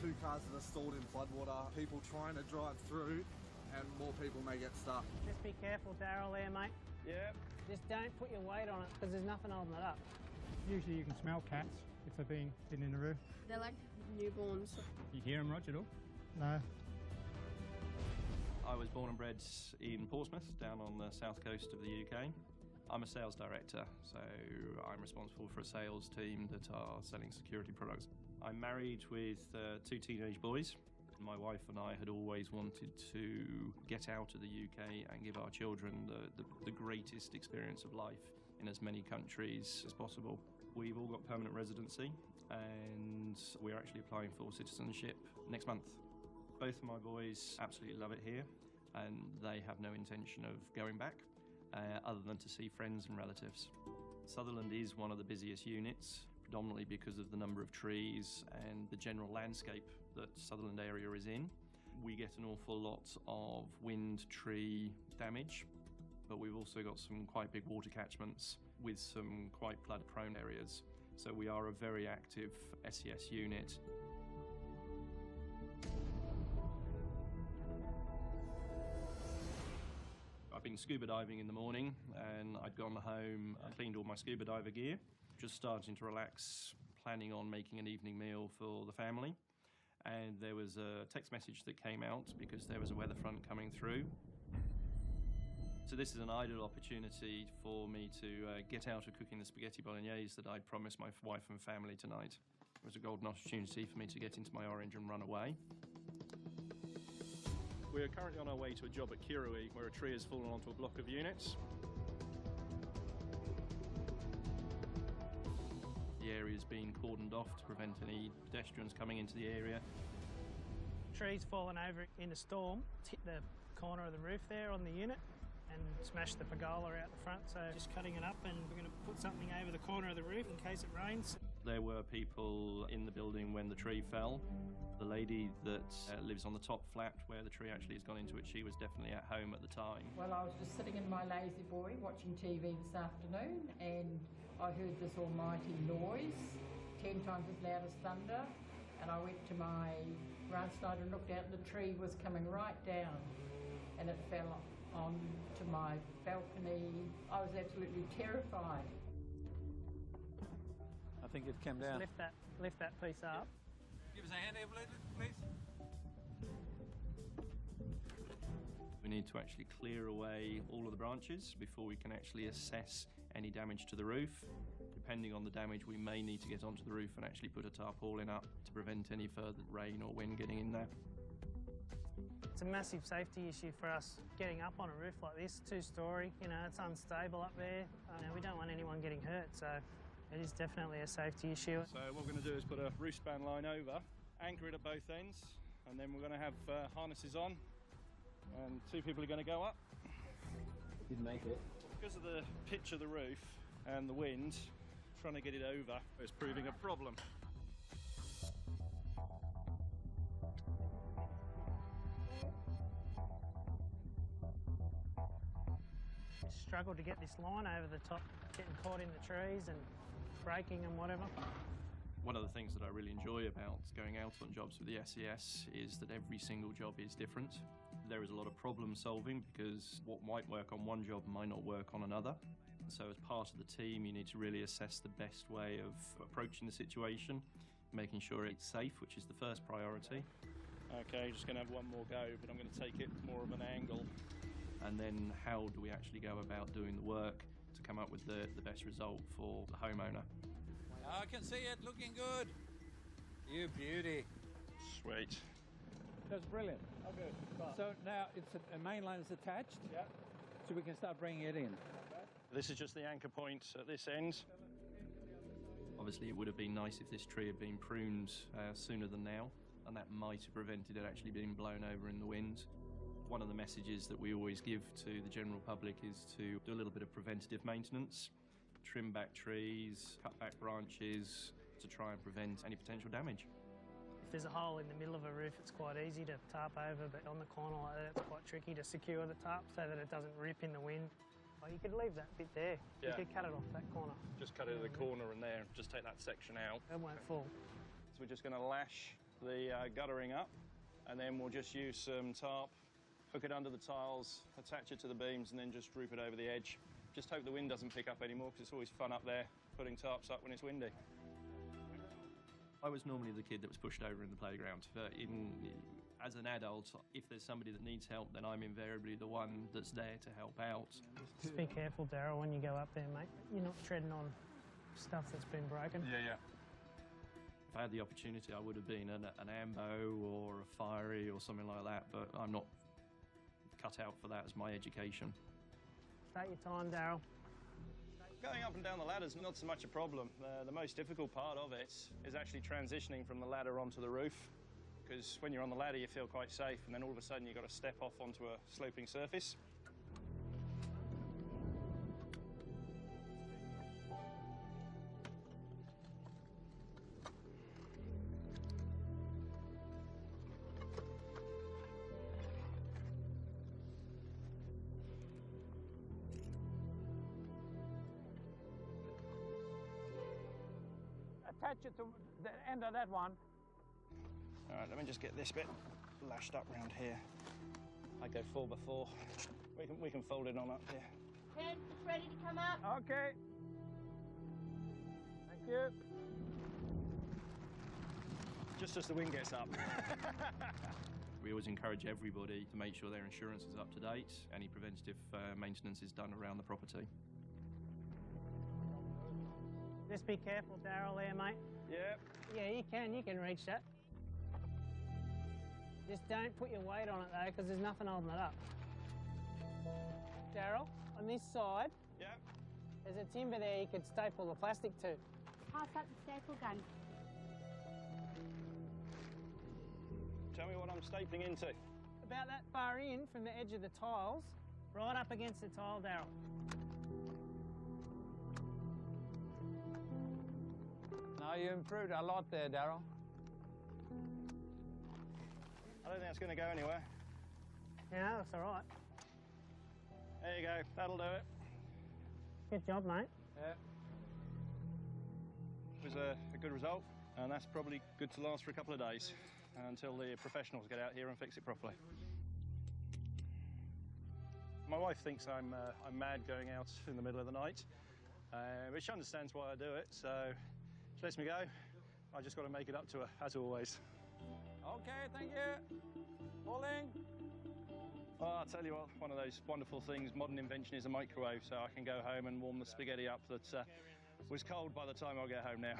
2 cars that are stalled in floodwater, people trying to drive through, and more people may get stuck. Just be careful, Daryl, there, mate. Yeah. Just don't put your weight on it, because there's nothing holding it up. Usually you can smell cats if they've been hidden in the roof. They're like newborns. You hear them, Roger, at all? No. I was born and bred in Portsmouth, down on the south coast of the UK. I'm a sales director, so I'm responsible for a sales team that are selling security products. I'm married with 2 teenage boys. My wife and I had always wanted to get out of the UK and give our children the greatest experience of life in as many countries as possible. We've all got permanent residency and we're actually applying for citizenship next month. Both of my boys absolutely love it here and they have no intention of going back other than to see friends and relatives. Sutherland is one of the busiest units, predominantly because of the number of trees and the general landscape that Sutherland area is in. We get an awful lot of wind tree damage, but we've also got some quite big water catchments with some quite flood-prone areas. So we are a very active SES unit. I've been scuba diving in the morning and I'd gone home and cleaned all my scuba diver gear, just starting to relax, planning on making an evening meal for the family. And there was a text message that came out because there was a weather front coming through. So this is an ideal opportunity for me to get out of cooking the spaghetti bolognese that I'd promised my wife and family tonight. It was a golden opportunity for me to get into my orange and run away. We are currently on our way to a job at Kirui where a tree has fallen onto a block of units. The area is being cordoned off to prevent any pedestrians coming into the area. Trees fallen over in a storm, it's hit the corner of the roof there on the unit and smashed the pergola out the front, so just cutting it up and we're going to put something over the corner of the roof in case it rains. There were people in the building when the tree fell. The lady that lives on the top flat where the tree actually has gone into it, she was definitely at home at the time. Well, I was just sitting in my lazy boy watching TV this afternoon and I heard this almighty noise, 10 times as loud as thunder, and I went to my ranch side and looked out and the tree was coming right down and it fell onto my balcony. I was absolutely terrified. I think it came down. Just lift that piece up. Give us a hand there, please. We need to actually clear away all of the branches before we can actually assess any damage to the roof. Depending on the damage, we may need to get onto the roof and actually put a tarpaulin up to prevent any further rain or wind getting in there. It's a massive safety issue for us getting up on a roof like this, 2-storey, you know, it's unstable up there. We don't want anyone getting hurt, so it is definitely a safety issue. So what we're going to do is put a roof span line over, anchor it at both ends, and then we're going to have harnesses on, and 2 people are going to go up. Didn't make it. Because of the pitch of the roof and the wind, trying to get it over is proving a problem. Struggled to get this line over the top, getting caught in the trees and breaking and whatever. One of the things that I really enjoy about going out on jobs with the SES is that every single job is different. There is a lot of problem solving because what might work on one job might not work on another. So as part of the team, you need to really assess the best way of approaching the situation, making sure it's safe, which is the first priority. Okay, just going to have one more go, but I'm going to take it more of an angle. And then how do we actually go about doing the work to come up with the best result for the homeowner? I can see it looking good. You beauty. Sweet. That's brilliant. Oh, good. Right. So now it's a main line is attached. Yeah. So we can start bringing it in. This is just the anchor point at this end. Obviously it would have been nice if this tree had been pruned sooner than now, and that might have prevented it actually being blown over in the wind. One of the messages that we always give to the general public is to do a little bit of preventative maintenance, trim back trees, cut back branches to try and prevent any potential damage. If there's a hole in the middle of a roof, it's quite easy to tarp over, but on the corner like that, it's quite tricky to secure the tarp so that it doesn't rip in the wind. Well, you could leave that bit there. Yeah. You could cut it off that corner. Just cut it at the corner and there, just take that section out. It won't fall. So we're just going to lash the guttering up, and then we'll just use some tarp, hook it under the tiles, attach it to the beams, and then just droop it over the edge. Just hope the wind doesn't pick up anymore, because it's always fun up there putting tarps up when it's windy. I was normally the kid that was pushed over in the playground. As an adult, if there's somebody that needs help, then I'm invariably the one that's there to help out. Just be careful, Daryl, when you go up there, mate. You're not treading on stuff that's been broken. Yeah. If I had the opportunity, I would have been an AMBO or a fiery or something like that, but I'm not cut out for that as my education. Take your time, Daryl. Going up and down the ladder is not so much a problem. The most difficult part of it is actually transitioning from the ladder onto the roof, because when you're on the ladder you feel quite safe, and then all of a sudden you've got to step off onto a sloping surface. Attach it to the end of that one. All right, let me just get this bit lashed up round here. I go 4x4. We can fold it on up here. Ken, it's ready to come up. Okay. Thank you. Just as the wind gets up. We always encourage everybody to make sure their insurance is up to date. Any preventative maintenance is done around the property. Just be careful, Daryl, there, mate. Yep. Yeah, you can reach that. Just don't put your weight on it, though, because there's nothing holding it up. Daryl, on this side, Yep. there's a timber there you could staple the plastic to. Pass up the staple gun. Tell me what I'm stapling into. About that far in from the edge of the tiles, right up against the tile, Daryl. Now you improved a lot there, Daryl. I don't think it's going to go anywhere. Yeah, that's all right. There you go, that'll do it. Good job, mate. Yeah. It was a good result, and that's probably good to last for a couple of days until the professionals get out here and fix it properly. My wife thinks I'm mad going out in the middle of the night, but she understands why I do it, so she lets me go. I just got to make it up to her, as always. Okay, thank you. Pulling. Oh, I'll tell you what, one of those wonderful things, modern invention, is a microwave, so I can go home and warm the spaghetti up that was cold by the time I get home now.